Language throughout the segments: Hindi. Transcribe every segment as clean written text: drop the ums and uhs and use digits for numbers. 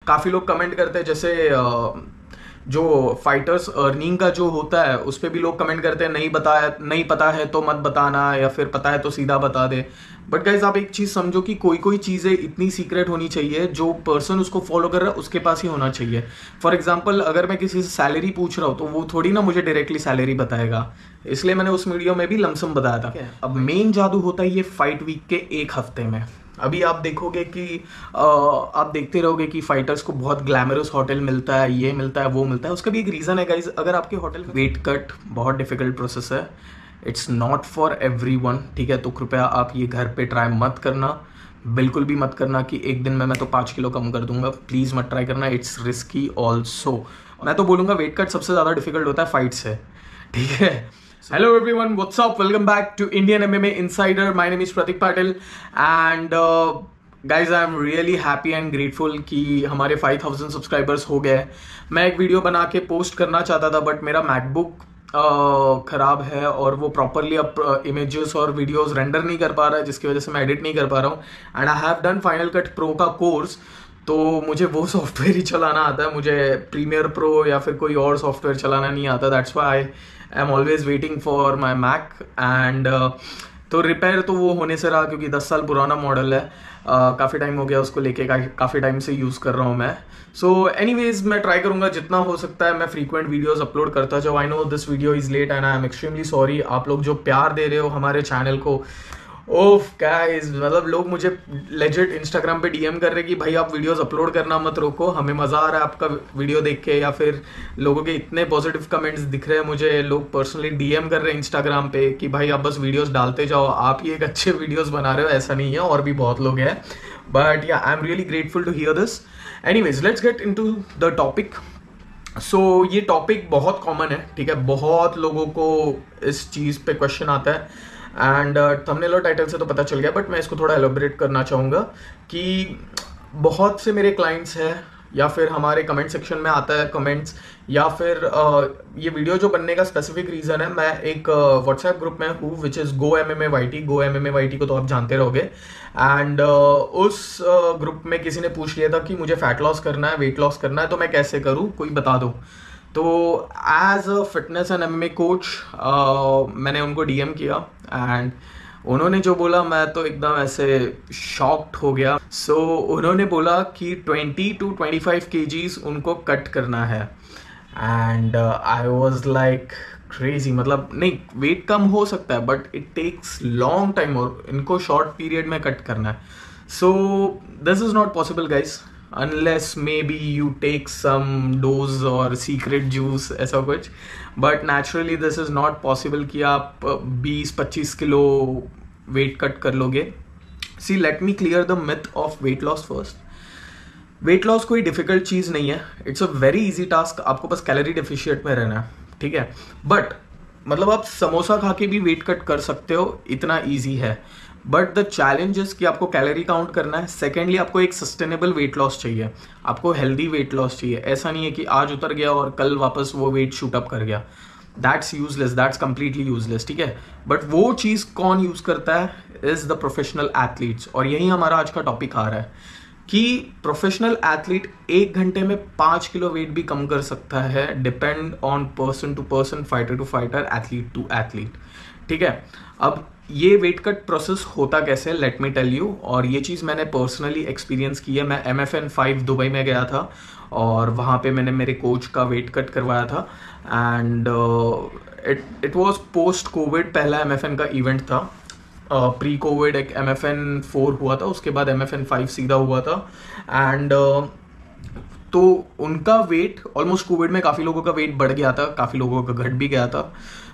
काफ़ी लोग कमेंट करते हैं जैसे जो फाइटर्स अर्निंग का जो होता है उस पर भी लोग कमेंट करते हैं नहीं पता है तो मत बताना, या फिर पता है तो सीधा बता दे। बट गाइज आप एक चीज़ समझो कि कोई कोई चीज़ें इतनी सीक्रेट होनी चाहिए, जो पर्सन उसको फॉलो कर रहा है उसके पास ही होना चाहिए। फॉर एग्जाम्पल अगर मैं किसी से सैलरी पूछ रहा हूँ तो वो थोड़ी ना मुझे डायरेक्टली सैलरी बताएगा, इसलिए मैंने उस वीडियो में भी लमसम बताया था। अब मेन जादू होता है ये फाइट वीक के एक हफ्ते में। अभी आप देखोगे कि आप देखते रहोगे कि फाइटर्स को बहुत ग्लैमरस होटल मिलता है, ये मिलता है, वो मिलता है। उसका भी एक रीज़न है गाइज, अगर आपके होटल वेट कट बहुत डिफिकल्ट प्रोसेस है, इट्स नॉट फॉर एवरीवन, ठीक है। तो कृपया आप ये घर पे ट्राई मत करना, बिल्कुल भी मत करना कि एक दिन में मैं तो 5 किलो कम कर दूंगा, प्लीज़ मत ट्राई करना, इट्स रिस्की ऑल्सो। मैं तो बोलूँगा वेट कट सबसे ज़्यादा डिफिकल्ट होता है फाइट से, ठीक है। Hello everyone, what's up? Welcome back to Indian MMA Insider. My name is Pratik Patil and guys, I am really happy and grateful कि हमारे 5000 सब्सक्राइबर्स हो गए। मैं एक वीडियो बना के पोस्ट करना चाहता था बट मेरा मैकबुक ख़राब है और वो प्रॉपरली अब इमेजेस और वीडियोस रेंडर नहीं कर पा रहा है, जिसकी वजह से मैं एडिट नहीं कर पा रहा हूँ। And I have done final cut pro का कोर्स, तो मुझे वो सॉफ्टवेयर ही चलाना आता है, मुझे प्रीमियर प्रो या फिर कोई और सॉफ्टवेयर चलाना नहीं आता। That's why I am always waiting for my Mac and तो रिपेयर तो वो होने से रहा क्योंकि 10 साल पुराना मॉडल है, काफ़ी टाइम हो गया उसको लेके, काफ़ी टाइम से यूज़ कर रहा हूँ मैं। सो एनीवेज मैं ट्राई करूँगा जितना हो सकता है मैं फ्रीक्वेंट वीडियोस अपलोड करता जाऊँ। I know this video is late and I am extremely sorry. आप लोग जो प्यार दे रहे हो हमारे चैनल को, ओफ गाइस, मतलब लोग मुझे लेजिट इंस्टाग्राम पे डीएम कर रहे कि भाई आप वीडियोस अपलोड करना मत रोको, हमें मज़ा आ रहा है आपका वीडियो देख के। या फिर लोगों के इतने पॉजिटिव कमेंट्स दिख रहे हैं मुझे, लोग पर्सनली डीएम कर रहे हैं इंस्टाग्राम पे कि भाई आप बस वीडियोस डालते जाओ, आप ही एक अच्छे वीडियोस बना रहे हो, ऐसा नहीं है, और भी बहुत लोग हैं। But yeah I am really grateful to here this. Anyways let's get into the topic. So ये टॉपिक बहुत कॉमन है, ठीक है, बहुत लोगों को इस चीज़ पे क्वेश्चन आता है एंड थंबनेल और टाइटल से तो पता चल गया, बट मैं इसको थोड़ा एलोबरेट करना चाहूँगा कि बहुत से मेरे क्लाइंट्स हैं या फिर हमारे कमेंट सेक्शन में आता है कमेंट्स, या फिर ये वीडियो जो बनने का स्पेसिफिक रीज़न है, मैं एक व्हाट्सएप ग्रुप में हूँ which is go M M A Y T को तो आप जानते रहोगे। एंड उस ग्रुप में किसी ने पूछ लिया था कि मुझे फैट लॉस करना है, वेट लॉस करना है, तो मैं कैसे करूँ, कोई बता दो। तो as a fitness and MMA coach मैंने उनको डीएम किया एंड उन्होंने जो बोला मैं तो एकदम ऐसे शॉक्ड हो गया। सो उन्होंने बोला कि 20 to 25 kgs उनको कट करना है and I was like crazy. मतलब नहीं, वेट कम हो सकता है but it takes long time और इनको शॉर्ट पीरियड में कट करना है। So this is not possible guys, unless maybe you take some dose or secret juice ऐसा कुछ, but naturally this is not possible कि आप 20-25 किलो वेट कट कर लोगे। See, let me clear the myth of weight loss first. Weight loss कोई डिफिकल्ट चीज़ नहीं है, it's a very easy task, आपको बस कैलोरी डेफिशिएट में रहना है, ठीक है। बट मतलब आप समोसा खा के भी वेट कट कर सकते हो, इतना ईजी है। बट द चैलेंज इज कि आपको कैलोरी काउंट करना है, सेकेंडली आपको एक सस्टेनेबल वेट लॉस चाहिए, आपको हेल्दी वेट लॉस चाहिए। ऐसा नहीं है कि आज उतर गया और कल वापस वो वेट शूट अप कर गया, that's useless, that's completely useless, ठीक है। बट वो चीज़ कौन यूज़ करता है, इज द प्रोफेशनल एथलीट्स। और यही हमारा आज का टॉपिक आ रहा है कि प्रोफेशनल एथलीट 1 घंटे में 5 किलो वेट भी कम कर सकता है, depend on person to person, fighter to fighter, athlete to athlete, ठीक है। अब ये वेट कट प्रोसेस होता कैसे, लेट मी टेल यू। और ये चीज़ मैंने पर्सनली एक्सपीरियंस की है। मैं MFN 5 दुबई में गया था और वहाँ पे मैंने मेरे कोच का वेट कट करवाया था and it was post Covid, पहला MFN का इवेंट था। प्री कोविड एक MFN 4 हुआ था, उसके बाद MFN 5 सीधा हुआ था एंड तो उनका वेट ऑलमोस्ट कोविड में काफ़ी लोगों का वेट बढ़ गया था, काफ़ी लोगों का घट भी गया था,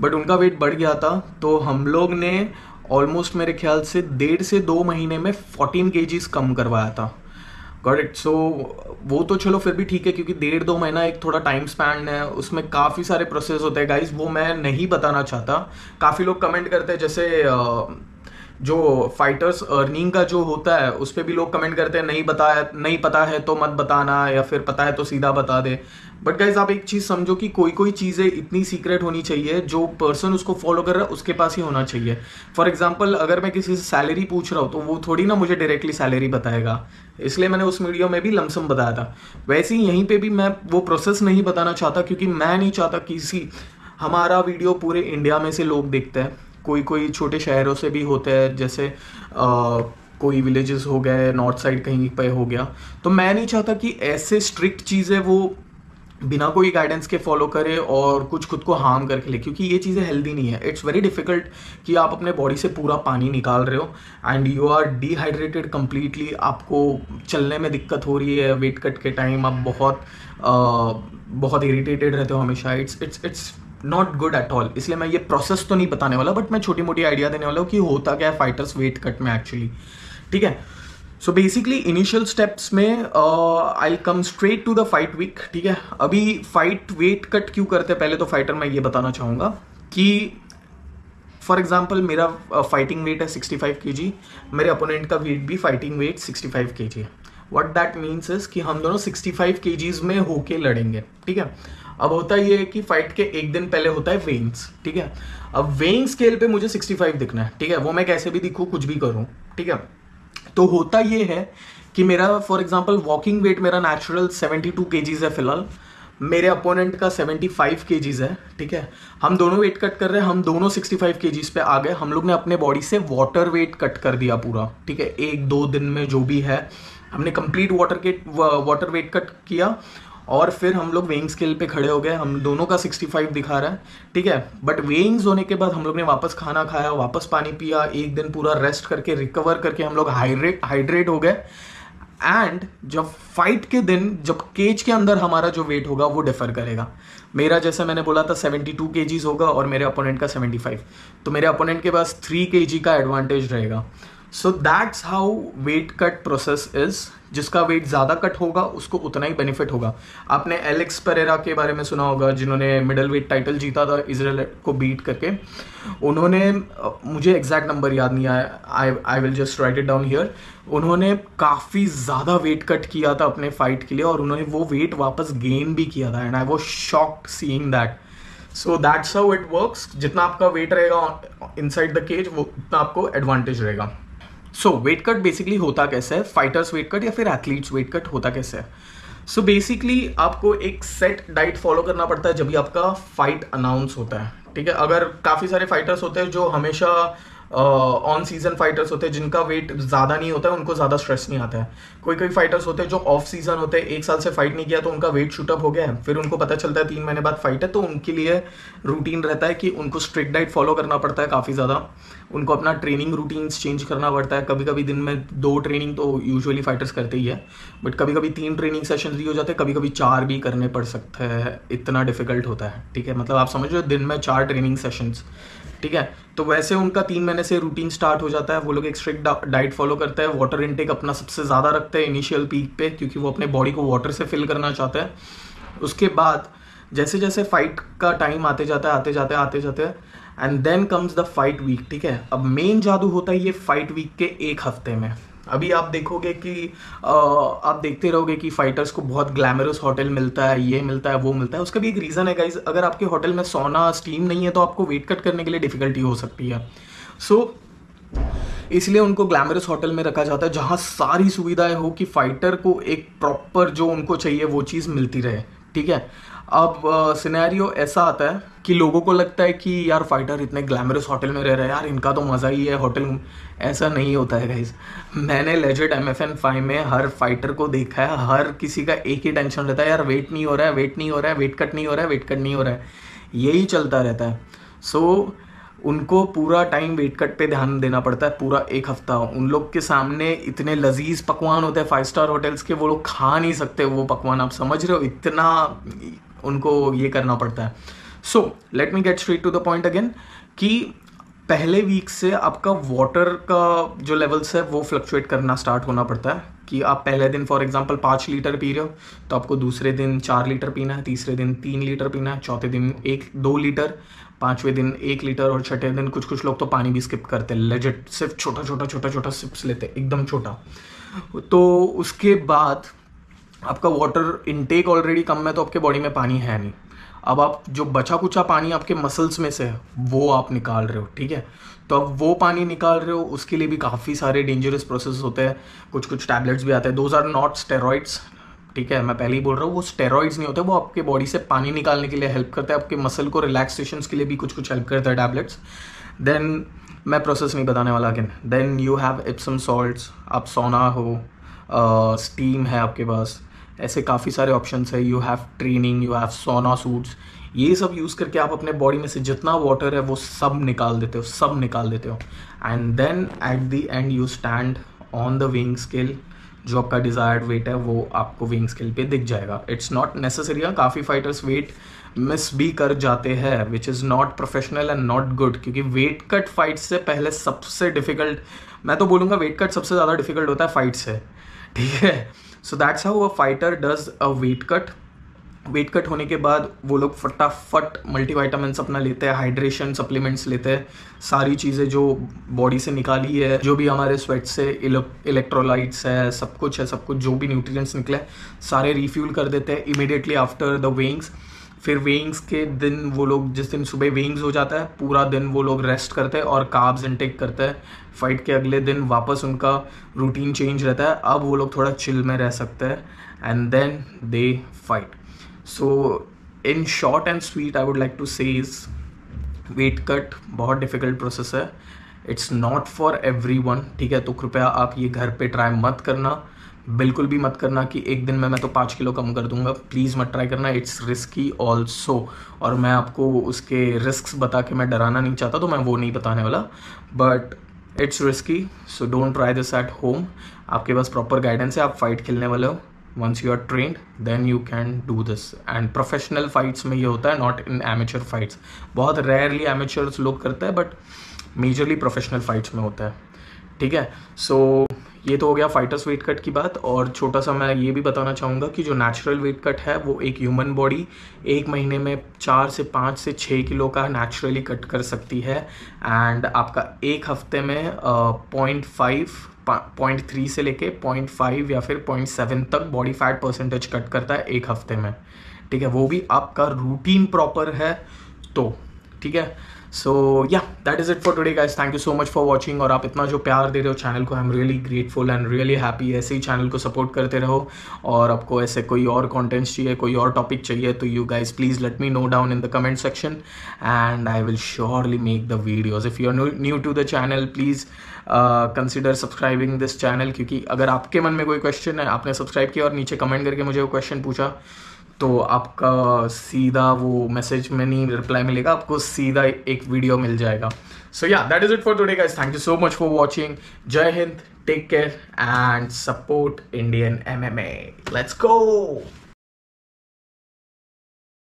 बट उनका वेट बढ़ गया था। तो हम लोग ने ऑलमोस्ट मेरे ख्याल से 1.5 से 2 महीने में 14 kgs कम करवाया था। Got it. सो वो तो चलो फिर भी ठीक है क्योंकि 1.5-2 महीना एक थोड़ा टाइम स्पैन है, उसमें काफ़ी सारे प्रोसेस होते हैं गाइज, वो मैं नहीं बताना चाहता। काफ़ी लोग कमेंट करते हैं जैसे जो फाइटर्स अर्निंग का जो होता है उस पे भी लोग कमेंट करते हैं नहीं पता है तो मत बताना, या फिर पता है तो सीधा बता दे। बट गाइज आप एक चीज समझो कि कोई कोई चीजें इतनी सीक्रेट होनी चाहिए, जो पर्सन उसको फॉलो कर रहा है उसके पास ही होना चाहिए। फॉर एग्जाम्पल अगर मैं किसी से सैलरी पूछ रहा हूँ तो वो थोड़ी ना मुझे डायरेक्टली सैलरी बताएगा, इसलिए मैंने उस वीडियो में भी लमसम बताया था। वैसे ही यहीं पे भी मैं वो प्रोसेस नहीं बताना चाहता, क्योंकि मैं नहीं चाहता किसी, हमारा वीडियो पूरे इंडिया में से लोग देखते हैं, कोई कोई छोटे शहरों से भी होते हैं, जैसे कोई विलेजेस हो गए, नॉर्थ साइड कहीं पे हो गया। तो मैं नहीं चाहता कि ऐसे स्ट्रिक्ट चीज़ें वो बिना कोई गाइडेंस के फॉलो करे और कुछ खुद को हार्म करके ले, क्योंकि ये चीज़ें हेल्दी नहीं है। इट्स वेरी डिफिकल्ट कि आप अपने बॉडी से पूरा पानी निकाल रहे हो and you are dehydrated completely, आपको चलने में दिक्कत हो रही है, वेट कट के टाइम आप बहुत इरिटेटेड रहते हो हमेशा। It's not good at all. इसलिए मैं ये प्रोसेस तो नहीं बताने वाला, बट मैं छोटी मोटी आइडिया देने वाला हूँ कि होता क्या है फाइटर्स वेट कट में एक्चुअली। ठीक है, सो बेसिकली इनिशियल स्टेप्स में I come straight to the fight week. ठीक है, अभी फाइट वेट कट क्यों करते हैं, पहले तो फाइटर मैं ये बताना चाहूँगा कि फॉर एग्जाम्पल मेरा फाइटिंग वेट है 65 kg, मेरे अपोनेंट का वेट भी फाइटिंग वेट 65 kg है। व्हाट दैट मीन्स इज कि हम दोनों 65 kgs में होके लड़ेंगे। ठीक है, अब होता ये है कि फाइट के एक दिन पहले होता है वेइंग्स। ठीक है, अब वेइंग स्केल पे मुझे 65 दिखना है। ठीक है, वो मैं कैसे भी दिखूँ, कुछ भी करूँ। ठीक है, तो होता ये है कि मेरा फॉर एग्जांपल वॉकिंग वेट मेरा नेचुरल 72 kgs है फिलहाल, मेरे अपोनेंट का 75 kgs है। ठीक है, हम दोनों वेट कट कर रहे हैं, हम दोनों 65 kgs पे आ गए। हम लोग ने अपने बॉडी से वाटर वेट कट कर दिया पूरा। ठीक है, 1-2 दिन में जो भी है हमने कंप्लीट वाटर वेट कट किया, और फिर हम लोग वेइंग स्केल पे खड़े हो गए। हम दोनों का 65 दिखा रहा है। ठीक है, बट वेइंग्स होने के बाद हम लोग ने वापस खाना खाया, वापस पानी पिया, एक दिन पूरा रेस्ट करके रिकवर करके हम लोग हाइड्रेट हो गए। एंड जब फाइट के दिन, जब केज के अंदर हमारा जो वेट होगा वो डिफर करेगा। मेरा जैसे मैंने बोला था 72 kgs होगा और मेरे अपोनेंट का 75, तो मेरे अपोनेंट के पास 3 kg का एडवांटेज रहेगा। So that's how weight cut process is. जिसका वेट ज़्यादा कट होगा उसको उतना ही बेनिफिट होगा। आपने एलेक्स पेरेरा के बारे में सुना होगा, जिन्होंने मिडल वेट टाइटल जीता था इजराइल को बीट करके। उन्होंने, मुझे एग्जैक्ट नंबर याद नहीं आया, I will just right it down here. उन्होंने काफ़ी ज़्यादा वेट कट किया था अपने फाइट के लिए, और उन्होंने वो वेट वापस गेन भी किया था, and I was shocked seeing that. So that's how it works. जितना आपका वेट रहेगा इनसाइड द केज, वो उतना आपको एडवांटेज रहेगा। सो वेट कट बेसिकली होता कैसे है, फाइटर्स वेट कट या फिर एथलीट्स वेट कट होता कैसे है। सो बेसिकली आपको एक सेट डाइट फॉलो करना पड़ता है जब भी आपका फाइट अनाउंस होता है। ठीक है, अगर काफ़ी सारे फाइटर्स होते हैं जो हमेशा ऑन सीजन फाइटर्स होते हैं, जिनका वेट ज़्यादा नहीं होता है, उनको ज़्यादा स्ट्रेस नहीं आता है। कोई कोई फाइटर्स होते हैं जो ऑफ सीजन होते हैं, 1 साल से फाइट नहीं किया तो उनका वेट शूटअप हो गया है, फिर उनको पता चलता है 3 महीने बाद फाइट है, तो उनके लिए रूटीन रहता है कि उनको स्ट्रिक्ट डाइट फॉलो करना पड़ता है काफ़ी ज़्यादा। उनको अपना ट्रेनिंग रूटीन्स चेंज करना पड़ता है। कभी कभी दिन में 2 ट्रेनिंग तो यूजुअली फाइटर्स करते ही है, बट कभी कभी 3 ट्रेनिंग सेशंस भी हो जाते हैं, कभी कभी 4 भी करने पड़ सकते हैं, इतना डिफिकल्ट होता है। ठीक है, मतलब आप समझ रहे हो, दिन में 4 ट्रेनिंग सेशंस। ठीक है, तो वैसे उनका 3 महीने से रूटीन स्टार्ट हो जाता है। वो लोग एक स्ट्रिक्ट डाइट फॉलो करते हैं, वाटर इनटेक अपना सबसे ज़्यादा रखते हैं इनिशियल पीक पे, क्योंकि वो अपने बॉडी को वाटर से फिल करना चाहते हैं। उसके बाद जैसे जैसे फाइट का टाइम आते जाते हैं and then comes the fight week. ठीक है, अब मेन जादू होता है ये फाइट वीक के 1 हफ्ते में। अभी आप देखोगे कि आप देखते रहोगे कि फाइटर्स को बहुत ग्लैमरस होटल मिलता है, ये मिलता है, वो मिलता है। उसका भी एक रीज़न है गाइज, अगर आपके होटल में सोना स्टीम नहीं है तो आपको वेट कट करने के लिए डिफिकल्टी हो सकती है। सो इसलिए उनको ग्लैमरस होटल में रखा जाता है, जहाँ सारी सुविधाएं हो कि फाइटर को एक प्रॉपर जो उनको चाहिए वो चीज़ मिलती रहे। ठीक है, अब सिनेरियो ऐसा आता है कि लोगों को लगता है कि यार फाइटर इतने ग्लैमरस होटल में रह रहे हैं, यार इनका तो मज़ा ही है होटल। ऐसा नहीं होता है गाइज। मैंने लेजेंड MFN 5 में हर फाइटर को देखा है, हर किसी का एक ही टेंशन रहता है, यार वेट नहीं हो रहा है, वेट नहीं हो रहा है, वेट कट नहीं हो रहा है, वेट कट नहीं हो रहा है, यही चलता रहता है। सो उनको पूरा टाइम वेट कट पे ध्यान देना पड़ता है, पूरा 1 हफ्ता। उन लोग के सामने इतने लजीज पकवान होते हैं 5 स्टार होटल्स के, वो लोग खा नहीं सकते वो पकवान, आप समझ रहे हो, इतना उनको ये करना पड़ता है। So let me get straight to the point again कि पहले वीक से आपका वाटर का जो लेवल्स है वो फ्लक्चुएट करना स्टार्ट होना पड़ता है कि आप पहले दिन फॉर एग्जांपल 5 लीटर पी रहे हो तो आपको दूसरे दिन 4 लीटर पीना है, तीसरे दिन 3 लीटर पीना है, चौथे दिन 2 लीटर, पाँचवें दिन 1 लीटर और छठे दिन कुछ लोग तो पानी भी स्किप करते हैं, लेजिट सिर्फ छोटा सिप्स लेते हैं, एकदम छोटा। तो उसके बाद आपका वाटर इनटेक ऑलरेडी कम है तो आपके बॉडी में पानी है नहीं। अब आप जो बचा कुचा पानी आपके मसल्स में से है वो आप निकाल रहे हो, ठीक है। तो अब वो पानी निकाल रहे हो, उसके लिए भी काफ़ी सारे डेंजरस प्रोसेस होते हैं, कुछ टैबलेट्स भी आते हैं। दोज आर नॉट स्टेरॉइड्स, ठीक है, मैं पहले ही बोल रहा हूँ, वो स्टेरॉइड्स नहीं होते, वो आपके बॉडी से पानी निकालने के लिए हेल्प करते हैं, आपके मसल को रिलैक्सेशन के लिए भी कुछ हेल्प करता है टैबलेट्स। देन मैं प्रोसेस नहीं बताने वाला again. Then you have Epsom salts, आप सोना हो, स्टीम है आपके पास, ऐसे काफ़ी सारे ऑप्शंस है। You have training, you have सोना सूट्स, ये सब यूज़ करके आप अपने बॉडी में से जितना वाटर है वो सब निकाल देते हो। And then at the end you stand on the weighing scale, जो आपका डिज़ायर्ड वेट है वो आपको वेइंग स्केल पे दिख जाएगा। इट्स नॉट नेसेसरी, काफ़ी फाइटर्स वेट मिस भी कर जाते हैं, which is not professional and not good, क्योंकि वेट कट फाइट से पहले सबसे डिफिकल्ट, मैं तो बोलूँगा वेट कट सबसे ज़्यादा डिफिकल्ट होता है फाइट से, ठीक है। So that's how a fighter does a weight cut. Weight cut होने के बाद वो लोग फटाफट मल्टीविटामिन्स अपना लेते हैं, हाइड्रेशन सप्लीमेंट्स लेते हैं, सारी चीज़ें जो बॉडी से निकाली है, जो भी हमारे स्वेट से इलेक्ट्रोलाइट्स है, सब कुछ जो भी न्यूट्रिएंट्स निकले सारे रिफ्यूल कर देते हैं इमीडिएटली आफ्टर द वेइंग्स। फिर वेइंग्स के दिन वो लोग, जिस दिन सुबह वेइंग्स हो जाता है, पूरा दिन वो लोग रेस्ट करते हैं और कार्ब्स इनटेक करते हैं। फाइट के अगले दिन वापस उनका रूटीन चेंज रहता है, अब वो लोग थोड़ा चिल में रह सकते हैं and then they fight. So in short and sweet I would like to say is weight cut बहुत डिफिकल्ट प्रोसेस है, इट्स नॉट फॉर एवरीवन, ठीक है। तो कृपया आप ये घर पे ट्राई मत करना, बिल्कुल भी मत करना कि एक दिन में मैं तो 5 किलो कम कर दूंगा, प्लीज़ मत ट्राई करना, इट्स रिस्की ऑल्सो। और मैं आपको उसके रिस्क्स बता के मैं डराना नहीं चाहता, तो मैं वो नहीं बताने वाला, but it's risky, so don't try this at home. आपके पास प्रॉपर गाइडेंस है, आप फाइट खेलने वाले हो, once you are trained then you can do this. And professional fights में ये होता है, नॉट इन एमेचर फाइट्स। बहुत रेयरली एमेचर्स लोग करते हैं, बट मेजरली प्रोफेशनल फाइट्स में होता है, ठीक है। सो ये तो हो गया फाइटर्स वेट कट की बात। और छोटा सा मैं ये भी बताना चाहूँगा कि जो नेचुरल वेट कट है वो एक ह्यूमन बॉडी 1 महीने में 4 से 5 से 6 किलो का नेचुरली कट कर सकती है। एंड आपका 1 हफ्ते में 0.3 से लेके 0.5 या फिर 0.7 तक बॉडी फैट परसेंटेज कट करता है 1 हफ्ते में, ठीक है। वो भी आपका रूटीन प्रॉपर है तो, ठीक है। सो yeah that is it for today guys, thank you so much for watching. और आप इतना जो प्यार दे रहे हो चैनल को, आई am really grateful and really happy. ऐसे ही चैनल को सपोर्ट करते रहो, और आपको ऐसे कोई और कंटेंट्स चाहिए, कोई और टॉपिक चाहिए, तो you guys please let me know down in the comment section and I will surely make the videos. If you are new to the channel please consider subscribing this channel, क्योंकि अगर आपके मन में कोई क्वेश्चन है, आपने सब्सक्राइब किया और नीचे कमेंट करके मुझे वो क्वेश्चन पूछा, तो आपका सीधा वो मैसेज में नहीं रिप्लाई मिलेगा, आपको सीधा एक वीडियो मिल जाएगा। So yeah that is it for today guys, thank you so much for watching. जय हिंद, take care and support Indian MMA, let's go.